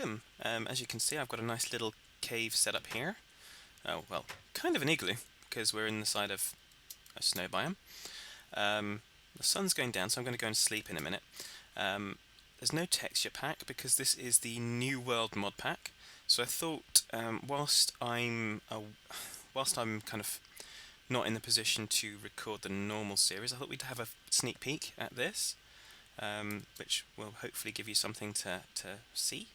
welcome. As you can see, I've got a nice little cave set up here. Oh, well, kind of an igloo, because we're in the side of a snow biome. The sun's going down, so I'm going to go and sleep in a minute. There's no texture pack, because this is the New World mod pack. So I thought, whilst I'm kind of not in the position to record the normal series, I thought we'd have a sneak peek at this. Which will hopefully give you something to see.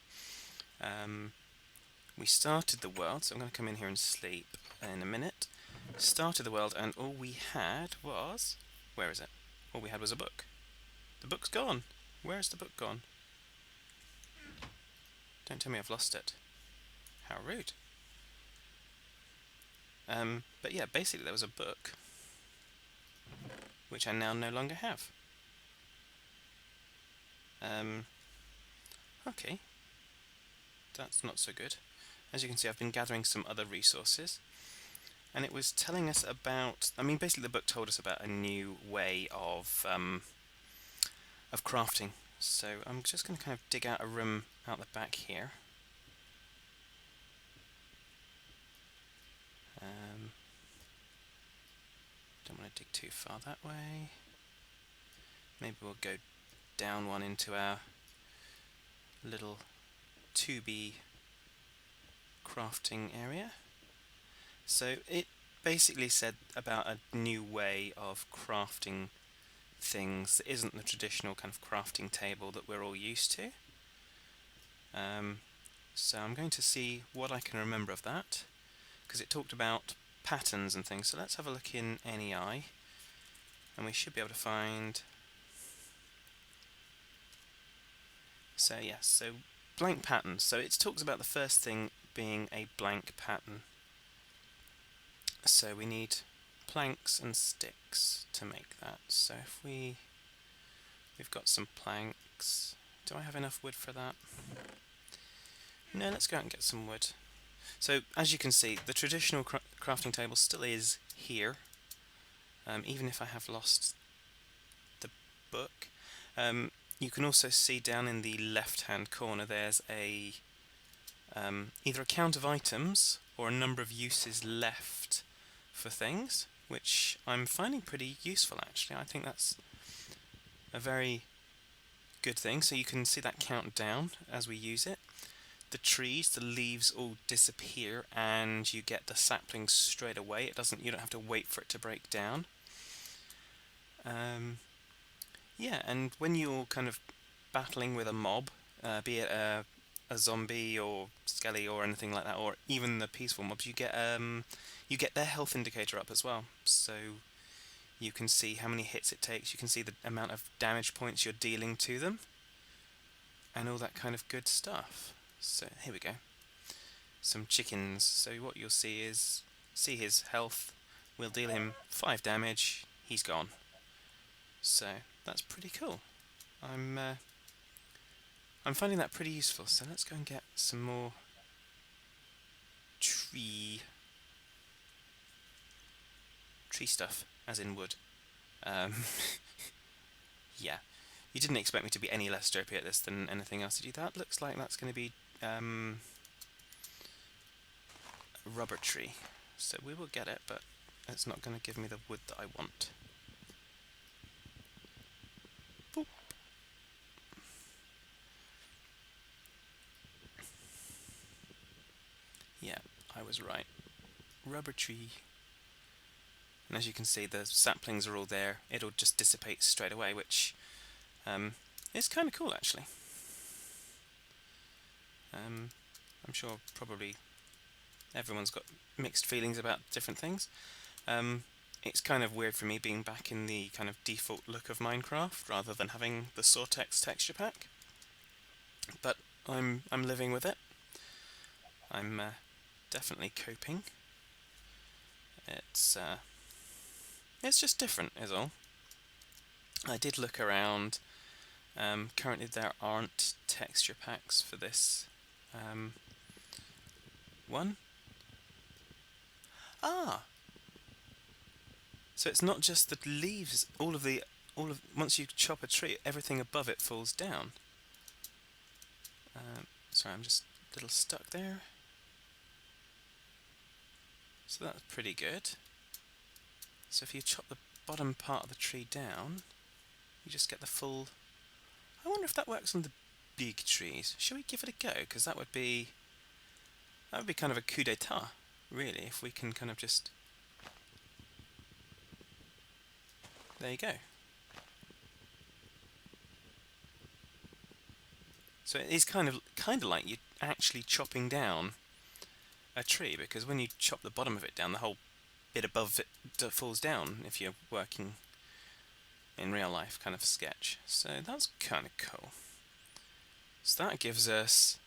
We started the world, so I'm going to come in here and sleep in a minute. Started the world, and all we had was... Where is it? All we had was a book. The book's gone. Where's the book gone? Don't tell me I've lost it. How rude. But yeah, basically there was a book, which I now no longer have. Okay, that's not so good. As you can see, I've been gathering some other resources, and it was telling us about, basically the book told us about a new way of crafting. So I'm just going to kind of dig out a room out the back here. Don't want to dig too far that way. Maybe we'll go down one into our little 2B crafting area. So it basically said about a new way of crafting things that isn't the traditional kind of crafting table that we're all used to. So I'm going to see what I can remember of that, because it talked about patterns and things. So let's have a look in NEI, and we should be able to find... So yes, so blank patterns. So it talks about the first thing being a blank pattern. So we need planks and sticks to make that. So if we've got some planks. Do I have enough wood for that? No, let's go out and get some wood. So as you can see, the traditional crafting table still is here, even if I have lost the book. You can also see down in the left-hand corner there's a either a count of items or a number of uses left for things, which I'm finding pretty useful actually. I think that's a very good thing. So you can see that count down as we use it. The trees, the leaves all disappear and you get the saplings straight away. You don't have to wait for it to break down. Yeah, and when you're kind of battling with a mob, be it a zombie or skelly or anything like that, or even the peaceful mobs, you get their health indicator up as well. So you can see how many hits it takes, you can see the amount of damage points you're dealing to them, and all that kind of good stuff. So here we go. Some chickens. So what you'll see is, his health. We'll deal him 5 damage, he's gone. So that's pretty cool. I'm finding that pretty useful. So let's go and get some more tree stuff, as in wood. Yeah, you didn't expect me to be any less derpy at this than anything else, did you? That looks like that's going to be a rubber tree. So we will get it, but it's not going to give me the wood that I want. Boop. Yeah, I was right. Rubber tree. And as you can see, the saplings are all there. It'll just dissipate straight away, which is kind of cool actually. I'm sure probably everyone's got mixed feelings about different things. It's kind of weird for me being back in the kind of default look of Minecraft rather than having the Sortex texture pack. But I'm living with it. I'm definitely coping. It's just different, is all. I did look around. Currently there aren't texture packs for this one. Ah! So it's not just the leaves, once you chop a tree, everything above it falls down. Sorry, I'm just a little stuck there. So that's pretty good. So if you chop the bottom part of the tree down, you just get the full... I wonder if that works on the big trees. Shall we give it a go? Because that would be kind of a coup d'etat, really, if we can kind of just... There you go. So it is kind of like you're actually chopping down a tree, because when you chop the bottom of it down, the whole bit above it falls down if you're working in real life kind of sketch. So that's kind of cool. So that gives us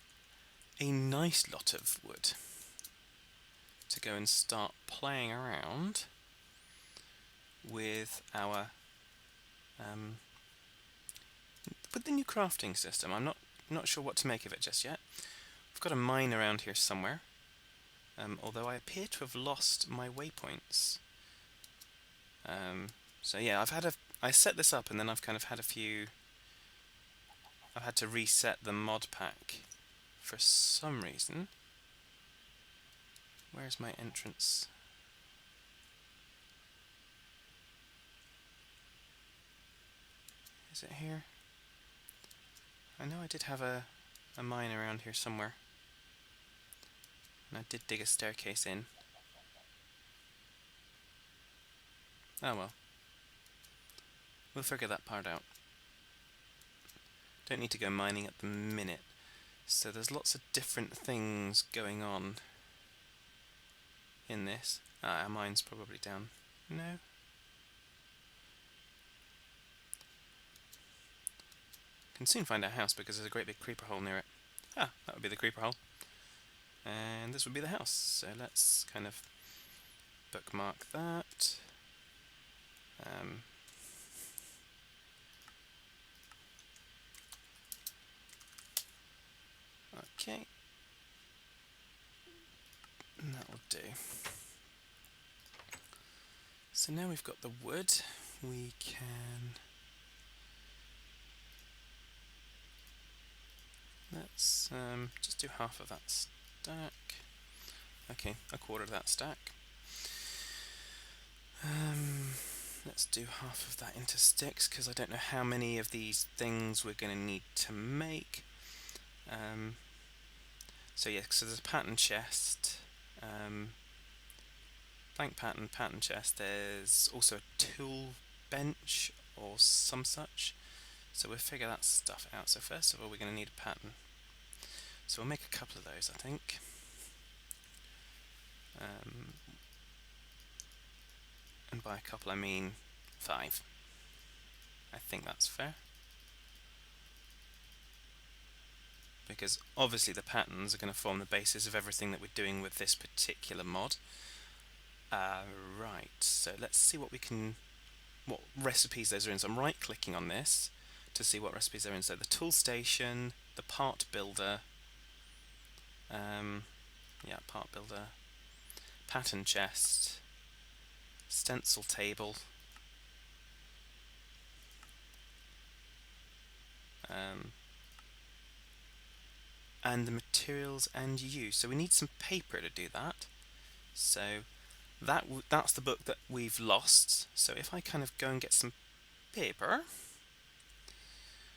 a nice lot of wood to go and start playing around with our with the new crafting system. I'm not sure what to make of it just yet. I've got a mine around here somewhere, although I appear to have lost my waypoints. So yeah, I set this up and then I've kind of had I've had to reset the mod pack for some reason. Where's my entrance? Is it here? I know I did have a mine around here somewhere. And I did dig a staircase in. Oh well. We'll figure that part out. Don't need to go mining at the minute. So there's lots of different things going on in this. Our mine's probably down. No? Can soon find our house because there's a great big creeper hole near it. Ah, that would be the creeper hole. And this would be the house. So let's kind of bookmark that. Okay. And that will do. So now we've got the wood, we can... Let's just do half of that stack. Okay, a quarter of that stack. Let's do half of that into sticks, because I don't know how many of these things we're going to need to make. So yeah, so there's a pattern chest, blank pattern chest. There's also a tool bench or some such. So we'll figure that stuff out. So first of all, we're going to need a pattern. So we'll make a couple of those, I think. And by a couple I mean 5. I think that's fair. Because obviously the patterns are going to form the basis of everything that we're doing with this particular mod. Right, so let's see what recipes those are in. So I'm right clicking on this to see what recipes they're in. So the tool station, the part builder, part builder, pattern chest, stencil table, and the materials and use. So we need some paper to do that. So that's the book that we've lost. So if I kind of go and get some paper,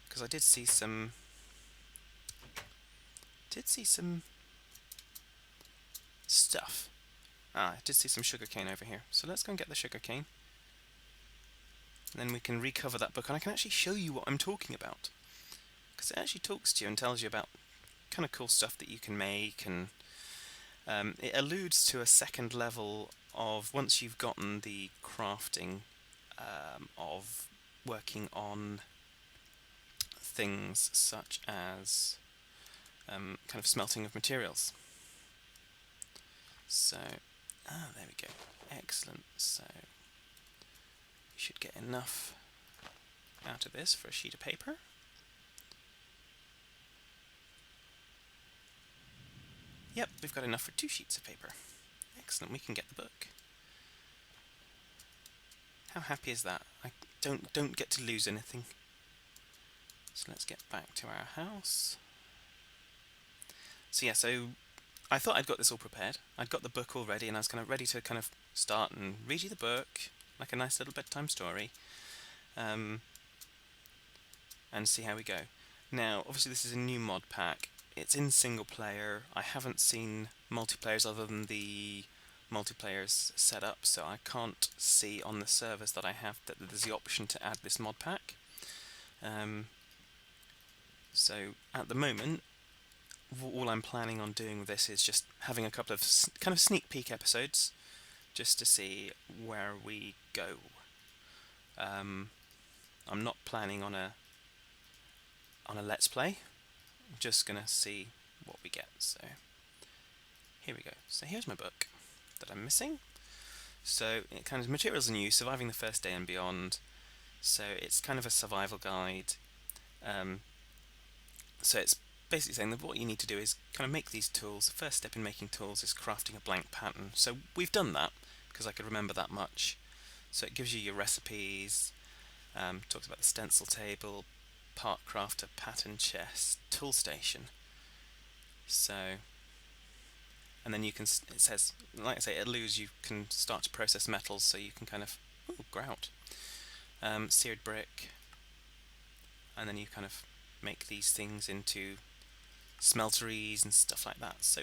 because I did see some stuff. I did see some sugarcane over here. So let's go and get the sugarcane. Then we can recover that book, and I can actually show you what I'm talking about, because it actually talks to you and tells you about kind of cool stuff that you can make, and it alludes to a second level of, once you've gotten the crafting of working on things such as kind of smelting of materials. So, there we go. Excellent. So we should get enough out of this for a sheet of paper. Yep, we've got enough for 2 sheets of paper. Excellent, we can get the book. How happy is that? I don't get to lose anything. So let's get back to our house. So yeah, so I thought I'd got this all prepared. I'd got the book all ready, and I was kind of ready to kind of start and read you the book, like a nice little bedtime story, um, and see how we go. Now, obviously, this is a new mod pack. It's in single player. I haven't seen multiplayers other than the multiplayers set up, so I can't see on the servers that I have that there's the option to add this mod pack. So at the moment, all I'm planning on doing with this is just having a couple of kind of sneak peek episodes, just to see where we go. I'm not planning on a let's play. I'm just gonna see what we get. So here we go. So here's my book that I'm missing. So it kind of materials and use, surviving the first day and beyond. So it's kind of a survival guide. So it's basically saying that what you need to do is kind of make these tools. The first step in making tools is crafting a blank pattern. So we've done that because I could remember that much. So it gives you your recipes, talks about the stencil table, part crafter, pattern chest, tool station. So, and then you can, it says, like I say, at Lose you can start to process metals, so you can kind of, grout, seared brick, and then you kind of make these things into smelteries and stuff like that. So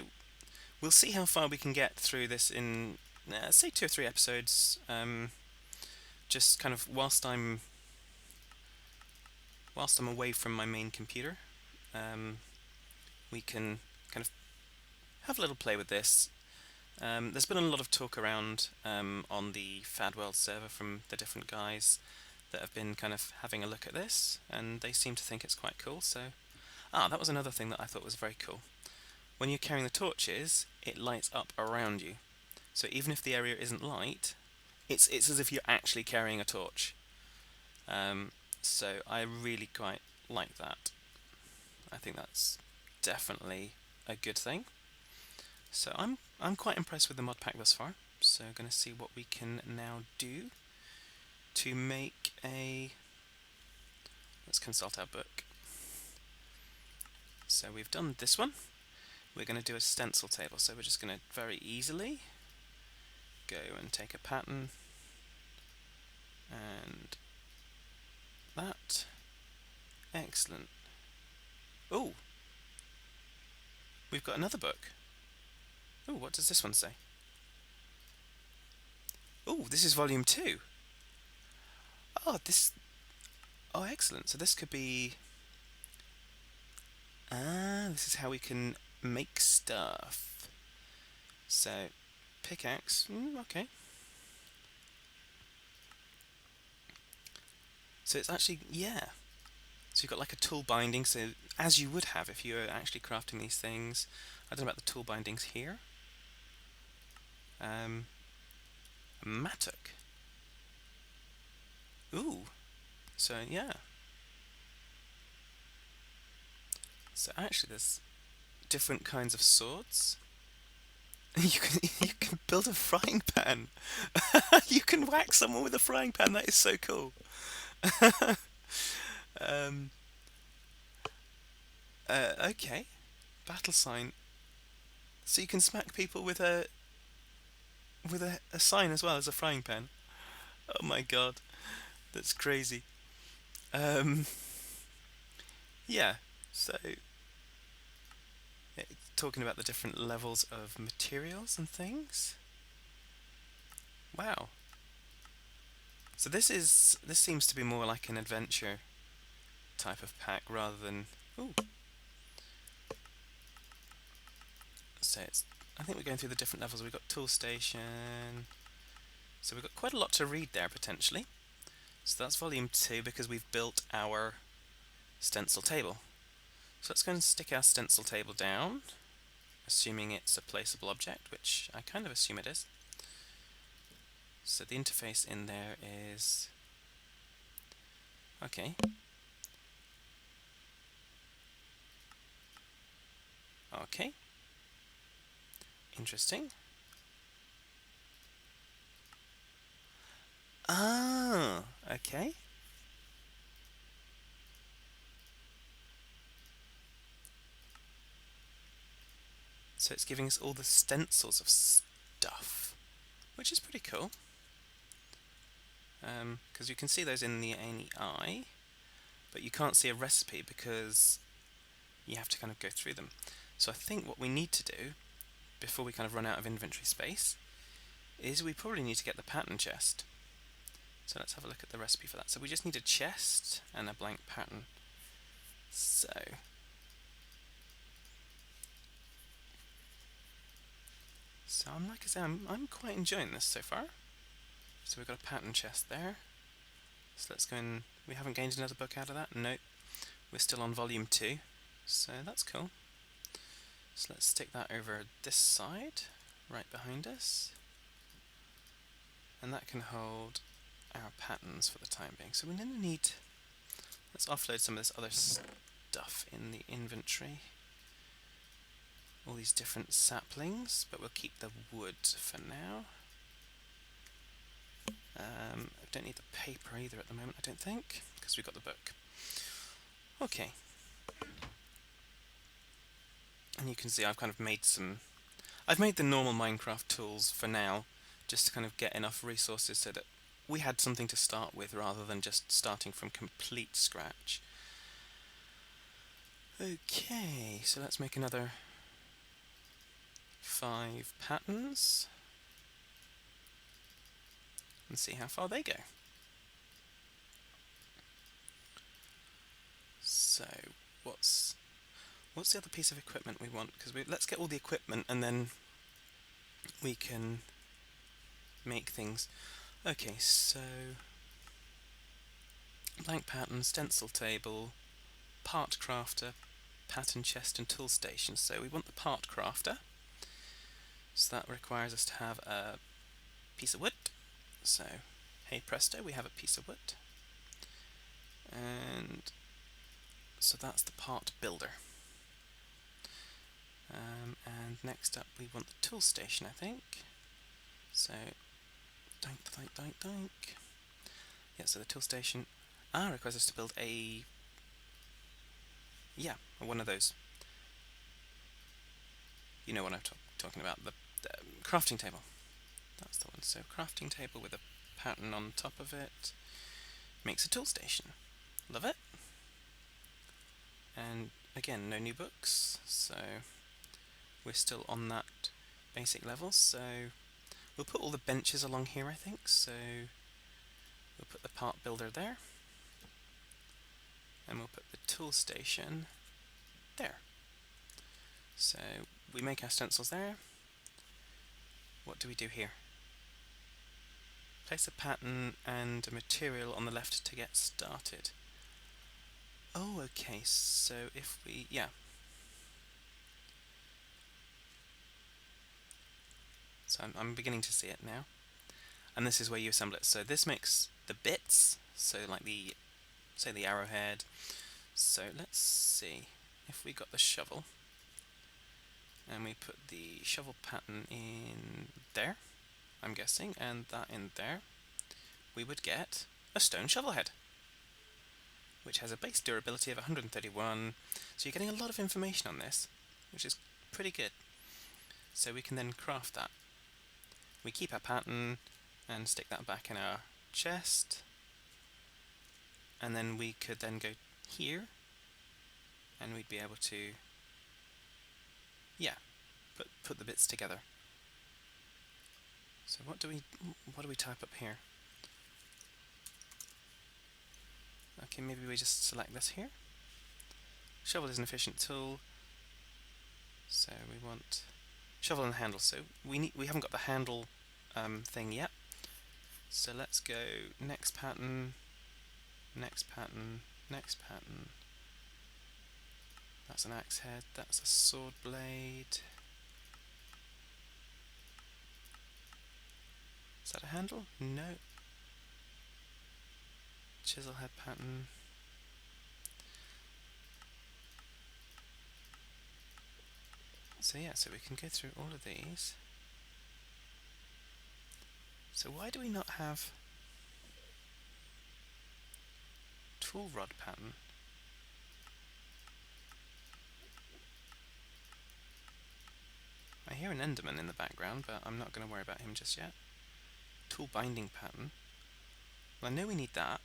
we'll see how far we can get through this in, say, 2 or 3 episodes. Just kind of whilst I'm away from my main computer, we can kind of have a little play with this. There's been a lot of talk around on the Fad World server from the different guys that have been kind of having a look at this, and they seem to think it's quite cool. So, that was another thing that I thought was very cool. When you're carrying the torches, it lights up around you. So even if the area isn't light, it's as if you're actually carrying a torch. So I really quite like that. I think that's definitely a good thing. So I'm quite impressed with the mod pack thus far. So I'm going to see what we can now do to make a... Let's consult our book. So we've done this one. We're going to do a stencil table. So we're just going to very easily go and take a pattern and that. Excellent. Oh, we've got another book. Oh, what does this one say? Oh, this is volume 2. Oh, this... Oh, excellent. So this could be... this is how we can make stuff. So, pickaxe. Okay. So it's actually... Yeah. So you've got like a tool binding, so as you would have if you were actually crafting these things. I don't know about the tool bindings here. A mattock. Ooh. So yeah. So actually there's different kinds of swords. You can build a frying pan. You can whack someone with a frying pan. That is so cool. Okay. Battle sign. So you can smack people with a sign as well as a frying pan. Oh my god, that's crazy. Yeah. So talking about the different levels of materials and things. Wow. So this seems to be more like an adventure type of pack rather than... Ooh. So I think we're going through the different levels. We've got tool station. So we've got quite a lot to read there potentially. So that's volume 2 because we've built our stencil table. So let's go and stick our stencil table down, assuming it's a placeable object, which I kind of assume it is. So the interface in there is... Okay. Okay. Interesting. Ah, okay. So it's giving us all the stencils of stuff, which is pretty cool. Because you can see those in the ANI, but you can't see a recipe because you have to kind of go through them. So I think what we need to do before we kind of run out of inventory space is we probably need to get the pattern chest. So let's have a look at the recipe for that. So we just need a chest and a blank pattern. So like I say, I'm quite enjoying this so far. So we've got a pattern chest there. So let's go in. We haven't gained another book out of that. Nope. We're still on volume 2. So that's cool. So let's stick that over this side, right behind us. And that can hold our patterns for the time being. So we're going to need... Let's offload some of this other stuff in the inventory. All these different saplings, but we'll keep the wood for now. I don't need the paper either at the moment, I don't think, because we've got the book. Okay. And you can see I've kind of made some... I've made the normal Minecraft tools for now, just to kind of get enough resources so that we had something to start with rather than just starting from complete scratch. Okay, so let's make another 5 patterns and see how far they go. So what's the other piece of equipment we want? Because let's get all the equipment and then we can make things. Okay, so blank pattern, stencil table, part crafter, pattern chest and tool station. So we want the part crafter. So that requires us to have a piece of wood. So hey presto, we have a piece of wood. And so that's the part builder. And next up we want the tool station, I think. So doink. Yeah, so the tool station requires us to build one of those. You know what I'm talking about, the crafting table. That's the one. So crafting table with a pattern on top of it makes a tool station. Love it. And again, no new books, so we're still on that basic level. So we'll put all the benches along here, I think. So we'll put the part builder there, and we'll put the tool station there. So we make our stencils there. What do we do here? Place a pattern and a material on the left to get started. Oh, okay, so if we, So I'm beginning to see it now. And this is where you assemble it. So this makes the bits, so like say the arrowhead. So let's see if we got the shovel and we put the shovel pattern in there, I'm guessing, and that in there, we would get a stone shovel head, which has a base durability of 131. So you're getting a lot of information on this, which is pretty good. So we can then craft that. We keep our pattern and stick that back in our chest, and then we could then go here and we'd be able to put the bits together. So what do we type up here? Okay, maybe we just select this here. Shovel is an efficient tool, so we want shovel and handle. So we haven't got the handle thing yet. So let's go next pattern, next pattern, next pattern. That's an axe head, that's a sword blade. Is that a handle? No. Chisel head pattern. So yeah, so we can go through all of these. So why do we not have tool rod pattern? I hear an Enderman in the background, but I'm not going to worry about him just yet. Tool binding pattern. Well, I know we need that.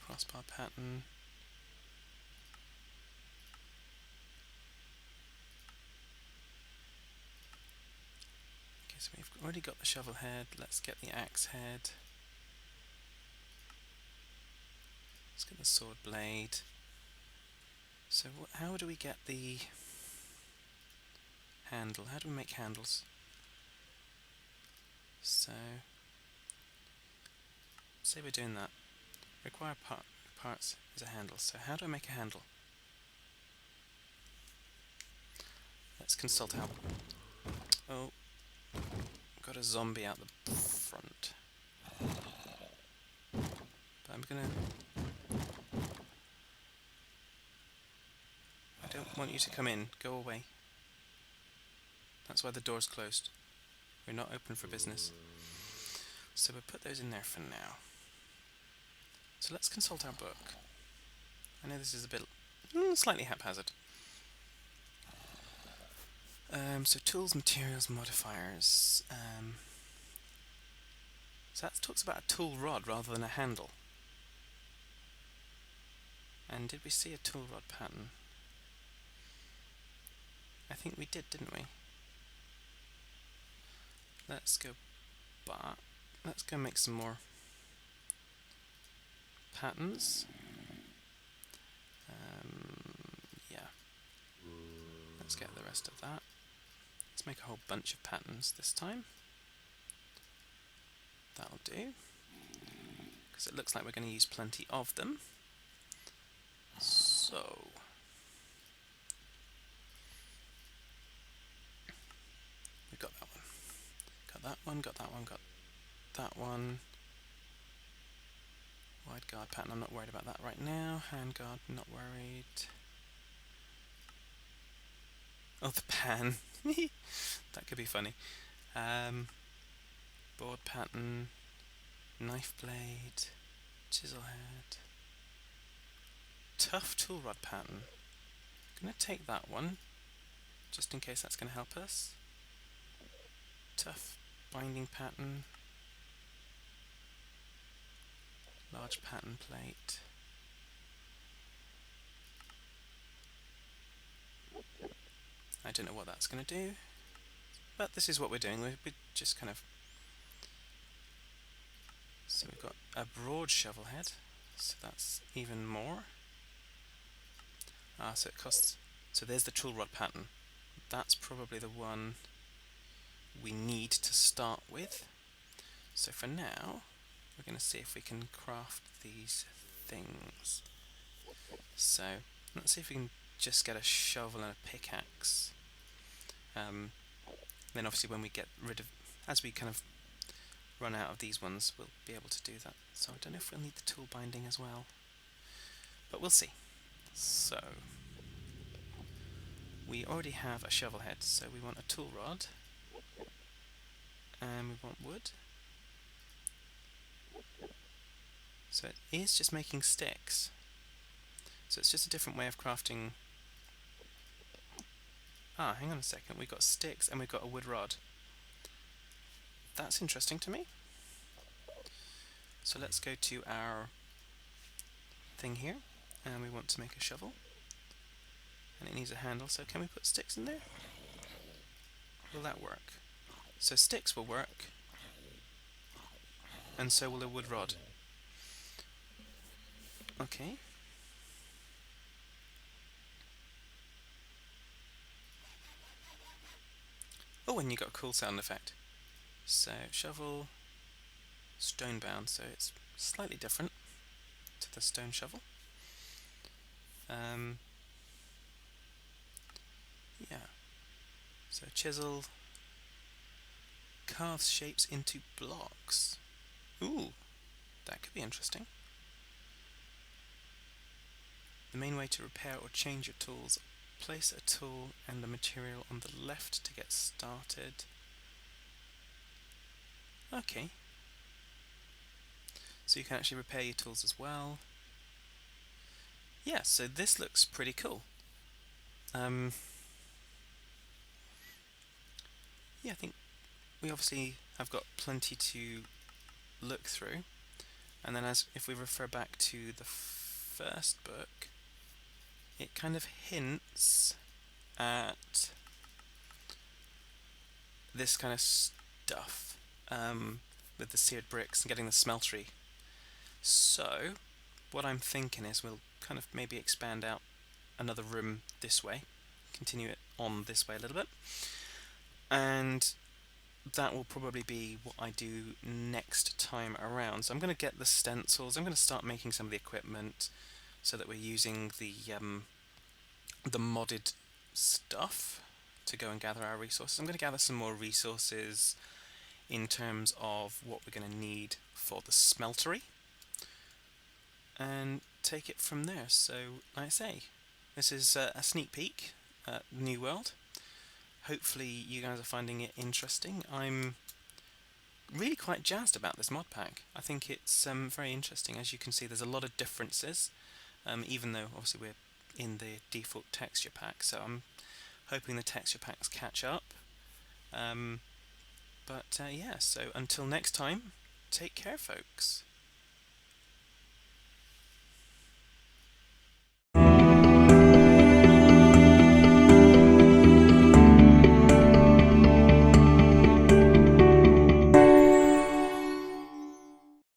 Crossbar pattern. Okay, so we've already got the shovel head. Let's get the axe head. Let's get the sword blade. So how do we get the handle? How do we make handles? So, say we're doing that. Require parts is a handle. So how do I make a handle? Let's consult how... Oh, got a zombie out the front. But I'm gonna... I don't want you to come in. Go away. That's why the door's closed. We're not open for business. So we'll put those in there for now. So let's consult our book. I know this is a bit slightly haphazard. So tools, materials, modifiers. So that talks about a tool rod rather than a handle. And did we see a tool rod pattern? I think we did, didn't we? Let's go back. Let's go make some more patterns. Yeah. Let's get the rest of that. Let's make a whole bunch of patterns this time. That'll do. Because it looks like we're going to use plenty of them. So... we've got that one. Got that one, got that one, got that one. Wide guard pattern, I'm not worried about that right now. Hand guard, not worried. Oh, the pan. That could be funny. Board pattern, knife blade, chisel head. Tough tool rod pattern. I'm going to take that one, just in case that's going to help us. Tough binding pattern. Large pattern plate. I don't know what that's going to do, but this is what we're doing. We're just kind of... So we've got a broad shovel head, so that's even more. So it costs... So there's the tool rod pattern. That's probably the one we need to start with. So for now, we're going to see if we can craft these things. So let's see if we can just get a shovel and a pickaxe. Then obviously when we get rid of, as we kind of run out of these ones, we'll be able to do that. So I don't know if we'll need the tool binding as well, but we'll see. So we already have a shovel head, so we want a tool rod, and we want wood. So it is just making sticks. So it's just a different way of crafting. Ah, hang on a second, we've got sticks and we've got a wood rod. That's interesting to me. So let's go to our thing here, and we want to make a shovel. And it needs a handle, so can we put sticks in there? Will that work? So sticks will work, and so will a wood rod. Okay. Oh, and you got a cool sound effect. So shovel, stone bound, so it's slightly different to the stone shovel. Yeah. So chisel carves shapes into blocks. Ooh, that could be interesting. The main way to repair or change your tools: place a tool and the material on the left to get started. Okay. So you can actually repair your tools as well. Yeah, so this looks pretty cool. Yeah, I think we obviously have got plenty to look through. And then as if we refer back to the first book, it kind of hints at this kind of stuff with the seared bricks and getting the smeltery. So what I'm thinking is we'll kind of maybe expand out another room this way, continue it on this way a little bit, and that will probably be what I do next time around. So I'm going to get the stencils, I'm going to start making some of the equipment so that we're using the modded stuff to go and gather our resources. I'm going to gather some more resources in terms of what we're going to need for the smeltery and take it from there. So, like I say, this is a sneak peek at New World. Hopefully you guys are finding it interesting. I'm really quite jazzed about this mod pack. I think it's very interesting. As you can see, there's a lot of differences, even though obviously we're in the default texture pack, so I'm hoping the texture packs catch up. Yeah, so until next time, take care, folks.